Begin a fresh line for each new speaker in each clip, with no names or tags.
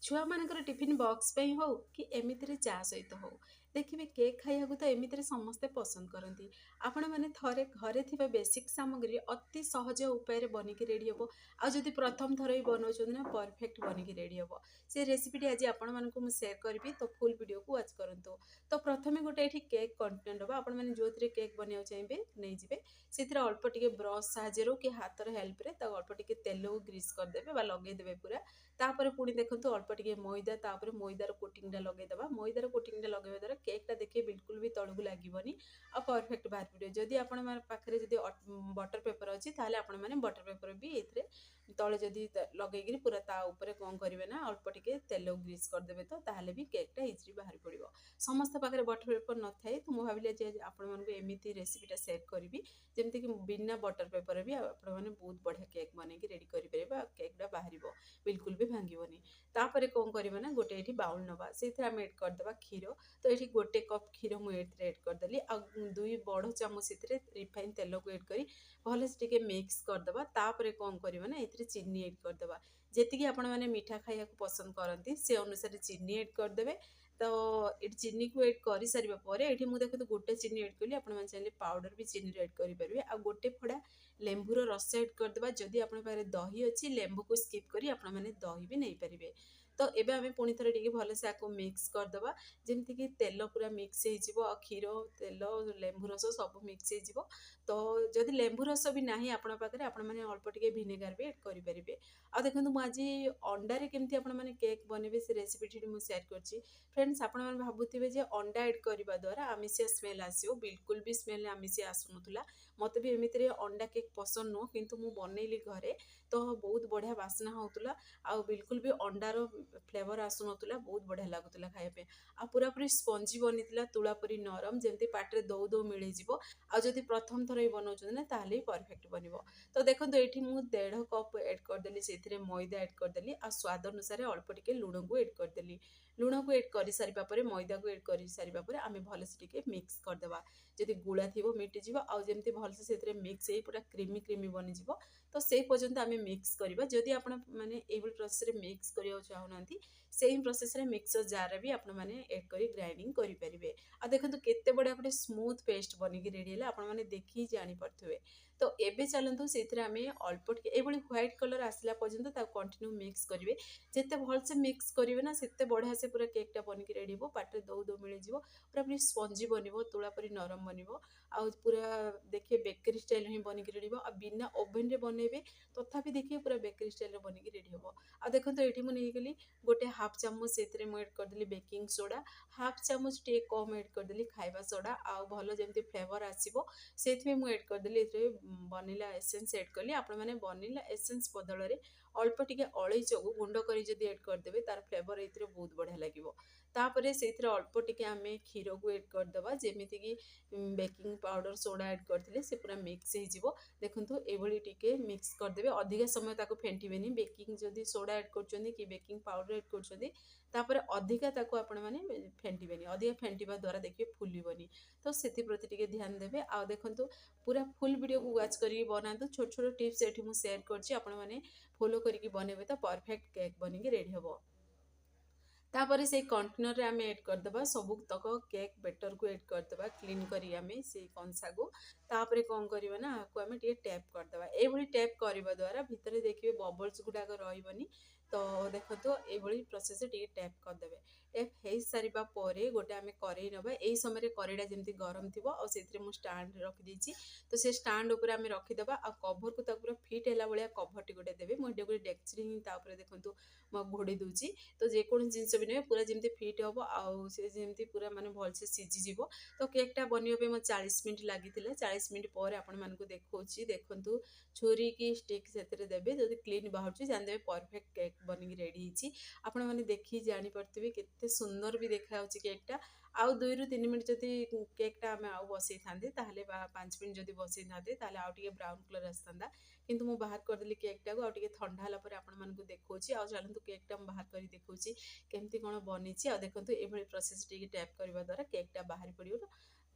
छुआ मानकर tiffin box पे हो कि एमितिरे चा सहित हो देखिए केक खाइବାକୁ तो एमितिरे समस्ते पसंद करती आपण मैंने थरे घरे थिबा बेसिक सामग्री अति सहज उपाय बनिकी रेडी हम आदि प्रथम थर ही बनाऊँ ना परफेक्ट बनिकी रेडी हम से रेसिपीटी आज आपण मानक सेयार करी तो फुल वीडियो को वाच करूँ। तो प्रथमे गोटे ये केक कंटेनर हम आपण मैंने जो केक बनवा चाहिए नहीं जाए से अल्प टे ब्रश साहाଯ୍ୟ कि हाथर हेल्प रे अल्प टे तेल को ग्रीस करदे लगेदेवे पूरा तापर पुणी देखो अल्प टे मैदा तापर मैदार कोटिंगटा लगेदेवा मैदार कोटिंगटा लगेवा द्वारा केकटा देखिए बिल्कुल भी तलू लगे आ परफेक्ट बाहर पड़े जदि आपण पाखे जब बटर पेपर अच्छी ताले आपण मैंने बटर पेपर भी ये तले जदि लगे पूरा ता ऊपर कौन करेंगे ना अल्प टे तेल ग्रीस करदे तो ताहले भी केकटा इजिली बाहर पड़ो समस्त पाखे बटर पेपर न थाए तो मुझे भाविली आपमती रेसिपीटा सेयार करी जमीक बिना बटर पेपर भी आपने बहुत बढ़िया केक बनई रेडी करेंगे केकटा बाहर बिल्कुल भी भांगनी तापर कौन करवा ना गोटे ये बाउल नवा से आम एड करदे क्षीर तो ये गोटे कप क्षीर मुझे एड करदेली आ 2 बड़ चामच रिफाइन तेल को एड कर भले से मिक्स करदे तापर कौन करवा ना ये चीनी एड करदे जी आपण मैंने मीठा खाया पसंद करती से अनुसार चीनी एड करदे तो ये चीनी को एड कर सारा पर ये मुझे देखो गोटे चीनी एड कली आप चाहिए पाउडर भी चीनी एड करेंगे आ गोटे फड़ा लेंबूर रस एड करदे जदि आप दही अच्छी लेंबू को स्किप करी आपण मैंने दही भी नहीं पारे तो एबे आमे पुणी थरे टिके भलसे आको मिक्स करदबा जेमती कि तेल पूरा मिक्स हो क्षीर तेल लेंबू रस सब मिक्स हो तो जदि लेंबू रस भी ना आपण पाखे आपण मैंने अल्प टिके भिनेगार भी एड करेंगे आ देखो मुझे अंडारे केमती आपण मैंने केक बनइबे से रेसिपीटी मुझे सेयार करछि फ्रेंड्स आपण मैंने भाबुथिबे जे अंडा एड करबा द्वारा आमिषिया स्मेल आसियो बिल्कुल भी स्मेल आमिषिया आसुनथुला मते भी एमितिरे अंडा केक पसंद नुह किंतु मु बनइली घरे तो बहुत बढ़िया बास्ना होतुला आ बिल्कुल भी अंडार फ्लेवर आसुनथुला बहुत बढ़िया लगुला खाइबे आ पूरा पूरी स्पंजी बनीतिला तुला पूरी नरम जेमती पाटरे दौ दौ मिले जिवो आ जदि प्रथम थर ही बनाउछन ना ताहले परफेक्ट बनिवो तो देखो एठी मु 1.5 कप ऐड करदेली सेथिरे मैदा ऐड करदेली आ स्वाद अनुसार अल्प टिके लूण को ऐड करदेली लूण को ऐड कर सारिबा परे मैदा को ऐड कर सारिबा परे आमे भलसे टिके मिक्स करदेबा जदि गुळा थिबो मिटी जिवो आ जेमती भलसे सेथिरे मिक्स हे पूरा क्रीमी क्रीमी बनी जिवो तो से पर्यंत आमे मिक्स करबा जदि आपण माने एबल प्रोसेस रे मिक्स करियो चाहुनांती सेम प्रोसेस रे मिक्सर जार भी आपण माने ऐड करी ग्राइंडिंग करि परिबे आ देखंतु केते बडा गोटे स्मूथ पेस्ट बनी की रेडी हैला आपण माने देखि जानि परथुवे तो एबे चलंतु सेथिरे आमे अल्प टिके एबोली व्हाइट कलर आसला पर्यंत ता कंटिन्यू मिक्स करिवे जेते भल से मिक्स करिवे ना सेते बढ़िया से पूरा केकटा बनी की रेडी हो पाटरे दौ दौ मिले जिवो पूरा पूरी स्पंजी बनिवो तुला परी नरम बनिवो आ पूरा देखिए बेकरी स्टाइल ही बनी की रेडी हो आ बिना ओवन रे बनेबे तथापि देखिए पूरा बेकरी स्टाइल बनी की रेडी हो आ देखंतु एठी मु नै गेली गोटे हाफ चामच से एड करदेली बेकिंग सोडा हाफ चामच टे कम एड करदेली खाइबा सोडा आ भल जमती फ्लेवर आसीबो सेथि मु एड करदेली वनिला एसेंस एड कली आपण माने वनिला एसेंस बदल रे अल्प टिके अलैच को गुंड करी जदि एड करदेबे तार फ्लेवर एथिरे बहुत बढ़िया लागिवो तापरे सेथिरे अल्प टिके आमे क्षीर को एड करदबा जेमिति कि बेकिंग पाउडर सोडा एड करथिले से पूरा मिक्स हे जिवो देखंतु एभली टिके मिक्स करदेबे अधिक समय ताको फेंटिबेनी बेकिंग जदि सोडा एड करचोंदी कि बेकिंग पाउडर एड करचोंदी तापर अधिका ताको आपण माने फेंटिबेनी अधिक फेंटिबा द्वारा देखिए फुलिबनी तो सेति प्रति टिके ध्यान देबे आ देखंतु पूरा फुल वीडियो को वॉच करी बनातु छोट छोट टिप्स एठी मु शेयर करछि आपण माने फॉलो करिकी बनेबे तो परफेक्ट केक बनिकी रेडी हबो तापर से कंटेनर रे आमे ऐड करदबा सबु तक केक बेटर को ऐड करदबा क्लीन करी आमे से कंसा को तापर कौन करबा ना को आमे टे टैप करदबा ए भली टैप करबा द्वारा भितरे देखिबे बबल्स गुडाक रहइबनी तो देखो तो ए भली प्रोसेस टे टैप करदेबे टैप हे सारिबा परे गोटे आमे करेई नबा एई समय रे करेईडा जेमती गरम थिबो और सेथिरे मु स्टैंड रखि देछि तो से स्टैंड ऊपर आमे रखि देबा आ कवर को तापुरा फिट हैला बलिया कवर टी गोटे देबे मु डेगुरी डेक्चरी ता ऊपर देखंतु म घोड़ी दूची तो जे कोन जिंस भी ने पूरा जमती फिट हम आउ से जमती पूरा माने भल से सीझी जीवो तो केकटा बनियो पे म 40 मिनिट लागि 40 मिनिट पर आपण मानको देखौची देखंतु छुरी की स्टिक सेतरे देबे जदि क्लीन बाहरची जान देबे परफेक्ट केक बनी रेडी हिची आपण माने देखि जानि परथिबे केते सुंदर भी देखा होची केकटा आउ 2 रु 3 मिनिट जदि केकटा आमे आउ बसै थांदे ताहले 5 मिनिट जदि बसै थांदे ताहले आउ टिके ब्राउन कलर आस्तांदा किंतु मु बाहर कर देली केकटा को आउ टिके ठंडा होला पर आपण मानको देखौची आउ चलंतु केकटा म बाहर करी देखौची केमती कोन बनिची आ देखंतु ए भली प्रोसेस टिके टैप करबा द्वारा केकटा बाहर पड़ियो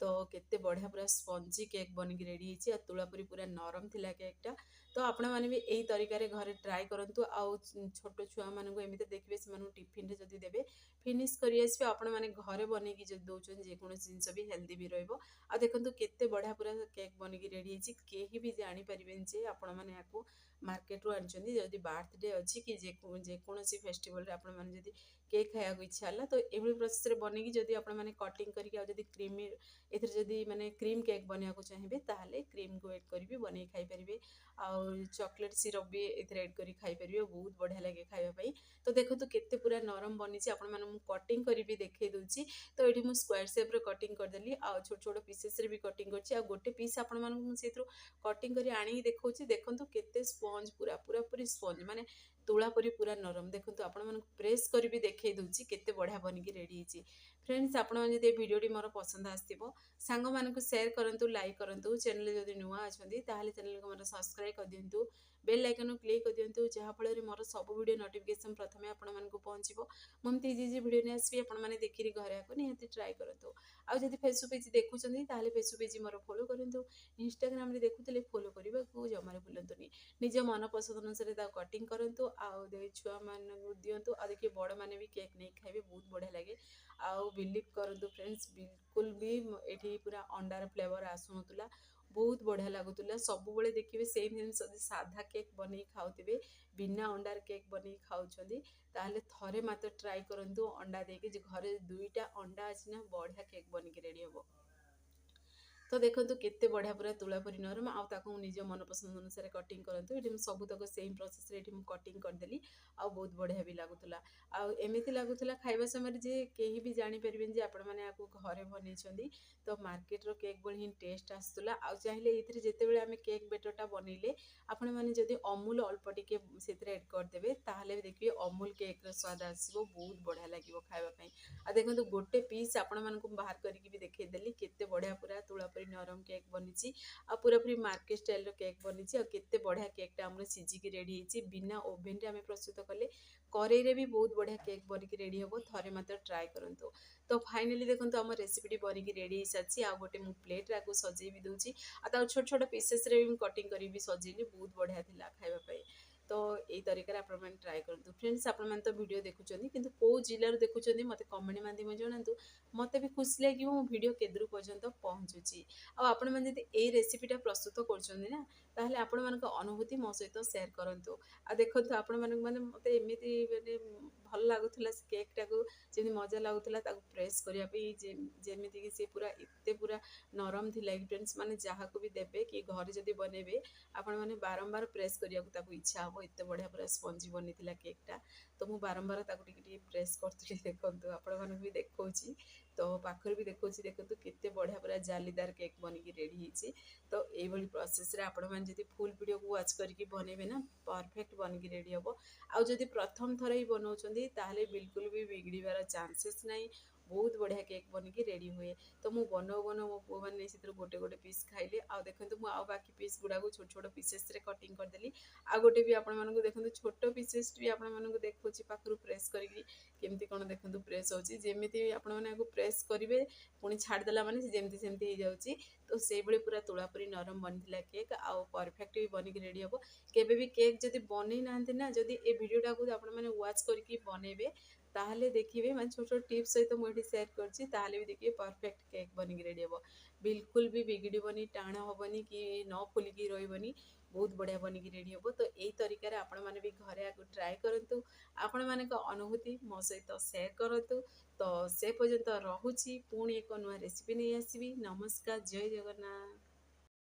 तो केते बढ़िया पूरा स्पंजी केक बनिकी रेडी ହେଇଛି ଆଉ ତୁଳାପୁରୀ ପୁରା ନରମ ଥିଲା କେକ୍ଟା। ତ ଆପଣମାନେ ବି ଏଇ ତରିକାରେ ଘରେ ଟ୍ରାଏ କରନ୍ତୁ। ଆଉ ଛୋଟ ଛୁଆମାନଙ୍କୁ ଏମିତି ଦେଖିବେ ସେମାନଙ୍କୁ ଟିଫିନରେ ଯଦି ଦେବେ ଫିନିଶ୍ କରି ଆସିବେ। ଆପଣମାନେ ଘରେ ବନେଇକି ଯଦି ଦେଉଛନ୍ତି ଯେକୌଣସି ଜିନିଷ ବି ହେଲ୍ଦି ବି ରହିବ। ଆଉ ଦେଖନ୍ତୁ କେତେ ବଢ଼ିଆ ପୁରା କେକ୍ ବନିକି ରେଡ଼ି ହେଇଛି। କେହି ବି ଜାଣିପାରିବେନି ଯେ ଆପଣମାନେ ୟାକୁ ମାର୍କେଟରୁ ଆଣିଛନ୍ତି। ଯଦି ବାର୍ଥଡେ ଅଛି କି ଯେକୌଣସି ଫେଷ୍ଟିଭାଲରେ ଆପଣମାନେ ଯଦି କେକ୍ ଖାଇବାକୁ ଇଚ୍ଛା ହେଲା ତ ଏଭଳି ପ୍ରୋସେସରେ ବନେଇକି ଯଦି ଆପଣମାନେ କଟିଂ କରିକି ଆଉ ଯଦି କ୍ରିମି ଏଥିରେ ଯଦି ମାନେ କ୍ରିମ୍ କେକ୍ ବନେଇବାକୁ ଚାହିଁବେ ତାହେଲେ କ୍ରିମ୍କୁ ଏଡ଼୍ କରିବି ବନେଇ ଖାଇପାରିବେ। ଆଉ ଚକୋଲେଟ୍ ସିରପ୍ ବି ଏଥିରେ ଏଡ଼୍ କରି ଖାଇପାରିବେ। ବହୁତ ବଢ଼ିଆ ଲାଗେ ଖାଇବା ପାଇଁ। ତ ଦେଖନ୍ତୁ କେତେ ପୁରା ନରମ ବନିଛି। ଆପଣମାନଙ୍କୁ ମୁଁ କଟିଂ କରିବି ଦେଖେଇ ଦେଉଛି। ତ ଏଠି ମୁଁ ସ୍କୋୟାର ସେପ୍ରେ କଟିଂ କରିଦେଲି ଆଉ ଛୋଟ ଛୋଟ ପିସେସ୍ରେ ବି କଟିଂ କରିଛି। ଆଉ ଗୋଟେ ପିସ୍ ଆପଣମାନଙ୍କୁ ମୁଁ ସେଇଥିରୁ କଟିଂ କରି ଆଣିକି ଦେଖାଉଛି। ଦେଖନ୍ତୁ କେତେ ସ୍ପଞ୍ଜ ପୁରାପୁରି ସ୍ପଞ୍ଜ ମାନେ ତୁଳା ପରି ପୁରା ନରମ। ଦେଖନ୍ତୁ ଆପଣମାନଙ୍କୁ ପ୍ରେସ୍ କରିବି ଦେଖେଇ ଦେଉଛି କେତେ ବଢ଼ିଆ ବନିକି ରେଡ଼ି ହେଇଛି। ଫ୍ରେଣ୍ଡସ୍, ଆପଣମାନେ ଯଦି ଏ ଭିଡ଼ିଓଟି ମୋର ପସନ୍ଦ ଆସିଥିବ ସାଙ୍ଗମାନଙ୍କୁ ସେୟାର କରନ୍ତୁ, ଲାଇକ୍ କରନ୍ତୁ। ଚ୍ୟାନେଲରେ ଯଦି ନୂଆ ଅଛନ୍ତି ତାହେଲେ ଚ୍ୟାନେଲକୁ ମୋର ସବସ୍କ୍ରାଇବ୍ କରିଦିଅନ୍ତୁ। ବେଲ୍ ଆଇକନ୍କୁ କ୍ଲିକ୍ କରିଦିଅନ୍ତୁ ଯାହାଫଳରେ ମୋର ସବୁ ଭିଡ଼ିଓ ନୋଟିଫିକେସନ୍ ପ୍ରଥମେ ଆପଣମାନଙ୍କୁ ପହଞ୍ଚିବ। ମୁଁ ଏମିତି ଇଜି ଭିଡ଼ିଓ ନେଇ ଆସିବି। ଆପଣମାନେ ଦେଖିକି ଘରେ ଆକୁ ନିହାତି ଟ୍ରାଏ କରନ୍ତୁ। ଆଉ ଯଦି ଫେସବୁକ୍ ପେଜ୍ ଦେଖୁଛନ୍ତି ତାହେଲେ ଫେସବୁକ୍ ପେଜ୍ ମୋର ଫଲୋ କରନ୍ତୁ। ଇନଷ୍ଟାଗ୍ରାମରେ ଦେଖୁଥିଲେ ଫଲୋ କରିବାକୁ ଜମାରୁ ଭୁଲନ୍ତୁନି। ନିଜ ମନ ପସନ୍ଦ ଅନୁସାରେ ତାକୁ କଟିଂ କରନ୍ତୁ ଆଉ ଛୁଆମାନଙ୍କୁ ଦିଅନ୍ତୁ। ଆଉ ଦେଖିବେ ବଡ଼ମାନେ ବି କେକ୍ ନେଇ ଖାଇବେ, ବହୁତ ବଢ଼ିଆ ଲାଗେ। ଆଉ ବିଲିଭ୍ କରନ୍ତୁ ଫ୍ରେଣ୍ଡସ୍, ବିଲକୁଲ ବି ଏଠି ପୁରା ଅଣ୍ଡାର ଫ୍ଲେଭର ଆସୁନଥିଲା। ବହୁତ ବଢ଼ିଆ ଲାଗୁଥିଲା। ସବୁବେଳେ ଦେଖିବେ ସେଇ ଜିନିଷ ଯଦି ସାଧା କେକ୍ ବନେଇ ଖାଉଥିବେ, ବିନା ଅଣ୍ଡାର କେକ୍ ବନେଇ ଖାଉଛନ୍ତି ତାହେଲେ ଥରେ ମାତ୍ର ଟ୍ରାଏ କରନ୍ତୁ ଅଣ୍ଡା ଦେଇକି। ଯେ ଘରେ 2ଟା ଅଣ୍ଡା ଅଛି ନା ବଢ଼ିଆ କେକ୍ ବନିକି ରେଡ଼ି ହେବ। ତ ଦେଖନ୍ତୁ କେତେ ବଢ଼ିଆ ପୁରା ତୁଳା ପରି ନରମ। ଆଉ ତାକୁ ମୁଁ ନିଜ ମନପସନ୍ଦ ଅନୁସାରେ କଟିଂ କରନ୍ତୁ। ଏଠି ମୁଁ ସବୁତକ ସେମ୍ ପ୍ରୋସେସରେ ଏଠି ମୁଁ କଟିଂ କରିଦେଲି ଆଉ ବହୁତ ବଢ଼ିଆ ବି ଲାଗୁଥିଲା। ଆଉ ଏମିତି ଲାଗୁଥିଲା ଖାଇବା ସମୟରେ ଯେ କେହି ବି ଜାଣିପାରିବେନି ଯେ ଆପଣମାନେ ୟାକୁ ଘରେ ବନେଇଛନ୍ତି। ତ ମାର୍କେଟର କେକ୍ ଭଳି ହିଁ ଟେଷ୍ଟ ଆସୁଥିଲା। ଆଉ ଚାହିଁଲେ ଏଇଥିରେ ଯେତେବେଳେ ଆମେ କେକ୍ ବେଟରଟା ବନେଇଲେ ଆପଣମାନେ ଯଦି ଅମୁଲ ଅଳ୍ପ ଟିକେ ସେଥିରେ ଏଡ଼୍ କରିଦେବେ ତାହେଲେ ବି ଦେଖିବେ ଅମୁଲ କେକ୍ର ସ୍ୱାଦ ଆସିବ, ବହୁତ ବଢ଼ିଆ ଲାଗିବ ଖାଇବା ପାଇଁ। ଆଉ ଦେଖନ୍ତୁ ଗୋଟେ ପିସ୍ ଆପଣମାନଙ୍କୁ ବାହାର କରିକି ବି ଦେଖେଇଦେଲି କେତେ ବଢ଼ିଆ ପୁରା ତୁଳା ପରି ନରମ କେକ୍ ବନିଛି। ଆଉ ପୁରାପୁରି ମାର୍କେଟ ଷ୍ଟାଇଲର କେକ୍ ବନିଛି। ଆଉ କେତେ ବଢ଼ିଆ କେକ୍ଟା ଆମର ସିଝିକି ରେଡ଼ି ହେଇଛି। ବିନା ଓଭେନରେ ଆମେ ପ୍ରସ୍ତୁତ କଲେ କରେଇରେ ବି ବହୁତ ବଢ଼ିଆ କେକ୍ ବନିକି ରେଡ଼ି ହେବ। ଥରେ ମାତ୍ର ଟ୍ରାଏ କରନ୍ତୁ। ତ ଫାଇନାଲି ଦେଖନ୍ତୁ ଆମ ରେସିପିଟି ବନିକି ରେଡ଼ି ହେଇସାରିଛି। ଆଉ ଗୋଟେ ମୁଁ ପ୍ଲେଟ୍ରେ ଆକୁ ସଜେଇ ବି ଦେଉଛି। ଆଉ ତାକୁ ଛୋଟ ଛୋଟ ପିସେସ୍ରେ ବି ମୁଁ କଟିଂ କରିକି ବି ସଜେଇଲି, ବହୁତ ବଢ଼ିଆ ଥିଲା ଖାଇବା ପାଇଁ। ତ ଏଇ ତରିକାରେ ଆପଣମାନେ ଟ୍ରାଏ କରନ୍ତୁ। ଫ୍ରେଣ୍ଡସ୍, ଆପଣମାନେ ତ ଭିଡ଼ିଓ ଦେଖୁଛନ୍ତି କିନ୍ତୁ କେଉଁ ଜିଲ୍ଲାରୁ ଦେଖୁଛନ୍ତି ମୋତେ କମେଣ୍ଟ ମାଧ୍ୟମରେ ଜଣାନ୍ତୁ। ମୋତେ ବି ଖୁସି ଲାଗିବ ମୋ ଭିଡ଼ିଓ କେଦୂର ପର୍ଯ୍ୟନ୍ତ ପହଞ୍ଚୁଛି। ଆଉ ଆପଣମାନେ ଯଦି ଏଇ ରେସିପିଟା ପ୍ରସ୍ତୁତ କରୁଛନ୍ତି ନା ତାହେଲେ ଆପଣମାନଙ୍କ ଅନୁଭୂତି ମୋ ସହିତ ସେୟାର କରନ୍ତୁ। ଆଉ ଦେଖନ୍ତୁ ଆପଣମାନଙ୍କୁ ମାନେ ମୋତେ ଏମିତି ମାନେ ଭଲ ଲାଗୁଥିଲା ସେ କେକ୍ଟାକୁ, ଯେମିତି ମଜା ଲାଗୁଥିଲା ତାକୁ ପ୍ରେସ୍ କରିବା ପାଇଁ। ଯେମିତିକି ସେ ପୁରା ଏତେ ପୁରା ନରମ ଥିଲା କି ଫ୍ରେଣ୍ଡସ୍, ମାନେ ଯାହାକୁ ବି ଦେବେ କି ଘରେ ଯଦି ବନେଇବେ ଆପଣମାନେ ବାରମ୍ବାର ପ୍ରେସ୍ କରିବାକୁ ତାକୁ ଇଚ୍ଛା ହେବ। ଏତେ ବଢ଼ିଆ ପୁରା ସ୍ପଞ୍ଜି ବନିଥିଲା କେକ୍ଟା। ତ ମୁଁ ବାରମ୍ବାର ତାକୁ ଟିକେ ଟିକେ ପ୍ରେସ୍ କରୁଥିଲି। ଦେଖନ୍ତୁ ଆପଣମାନଙ୍କୁ ବି ଦେଖାଉଛି, ତ ପାଖରେ ବି ଦେଖାଉଛି। ଦେଖନ୍ତୁ କେତେ ବଢ଼ିଆ ପୁରା ଜାଲିଦାର କେକ୍ ବନିକି ରେଡ଼ି ହେଇଛି। ତ ଏଇଭଳି ପ୍ରୋସେସରେ ଆପଣମାନେ ଯଦି ଫୁଲ୍ ଭିଡ଼ିଓକୁ ୱାଚ୍ କରିକି ବନେଇବେ ନା ପରଫେକ୍ଟ ବନିକି ରେଡ଼ି ହେବ। ଆଉ ଯଦି ପ୍ରଥମ ଥର ହିଁ ବନାଉଛନ୍ତି ତାହେଲେ ବିଲକୁଲ ବି ବିଗିଡ଼ିବାର ଚାନ୍ସେସ୍ ନାହିଁ। ବହୁତ ବଢ଼ିଆ କେକ୍ ବନିକି ରେଡ଼ି ହୁଏ। ତ ମୁଁ ବନଉ ମୋ ପୁଅମାନେ ସେଥିରୁ ଗୋଟେ ଗୋଟେ ପିସ୍ ଖାଇଲେ। ଆଉ ଦେଖନ୍ତୁ ମୁଁ ଆଉ ବାକି ପିସ୍ ଗୁଡ଼ାକୁ ଛୋଟ ଛୋଟ ପିସେସ୍ରେ କଟିଂ କରିଦେଲି। ଆଉ ଗୋଟେ ବି ଆପଣମାନଙ୍କୁ ଦେଖନ୍ତୁ ଛୋଟ ପିସେସ୍ ବି ଆପଣମାନଙ୍କୁ ଦେଖାଉଛି ପାଖରୁ ପ୍ରେସ୍ କରିକି କେମିତି କ'ଣ ଦେଖନ୍ତୁ ପ୍ରେସ୍ ହେଉଛି। ଯେମିତି ଆପଣମାନେ ଆକୁ ପ୍ରେସ୍ କରିବେ ପୁଣି ଛାଡ଼ିଦେଲା ମାନେ ସେ ଯେମିତି ସେମିତି ହେଇଯାଉଛି। ତ ସେଇଭଳି ପୁରା ତୁଳା ପରି ନରମ ବନିଥିଲା କେକ୍ ଆଉ ପରଫେକ୍ଟ ବି ବନିକି ରେଡ଼ି ହେବ। କେବେ ବି କେକ୍ ଯଦି ବନେଇ ନାହାନ୍ତି ନା, ଯଦି ଏ ଭିଡ଼ିଓଟାକୁ ଆପଣମାନେ ୱାଚ୍ କରିକି ବନେଇବେ ତାହେଲେ ଦେଖିବେ, ମାନେ ଛୋଟ ଛୋଟ ଟିପ୍ସ ସହିତ ମୁଁ ଏଠି ସେୟାର କରିଛି, ତାହେଲେ ବି ଦେଖିବେ ପରଫେକ୍ଟ କେକ୍ ବନିକି ରେଡ଼ି ହେବ। ବିଲକୁଲ ବି ବିଗିଡ଼ିବନି, ଟାଣ ହେବନି କି ନ ଫୁଲିକି ରହିବନି। ବହୁତ ବଢ଼ିଆ ବନିକି ରେଡ଼ି ହେବ। ତ ଏଇ ତରିକାରେ ଆପଣମାନେ ବି ଘରେ ଆକୁ ଟ୍ରାଏ କରନ୍ତୁ। ଆପଣମାନଙ୍କ ଅନୁଭୂତି ମୋ ସହିତ ସେୟାର କରନ୍ତୁ। ତ ସେ ପର୍ଯ୍ୟନ୍ତ ରହୁଛି, ପୁଣି ଏକ ନୂଆ ରେସିପି ନେଇ ଆସିବି। ନମସ୍କାର, ଜୟ ଜଗନ୍ନାଥ।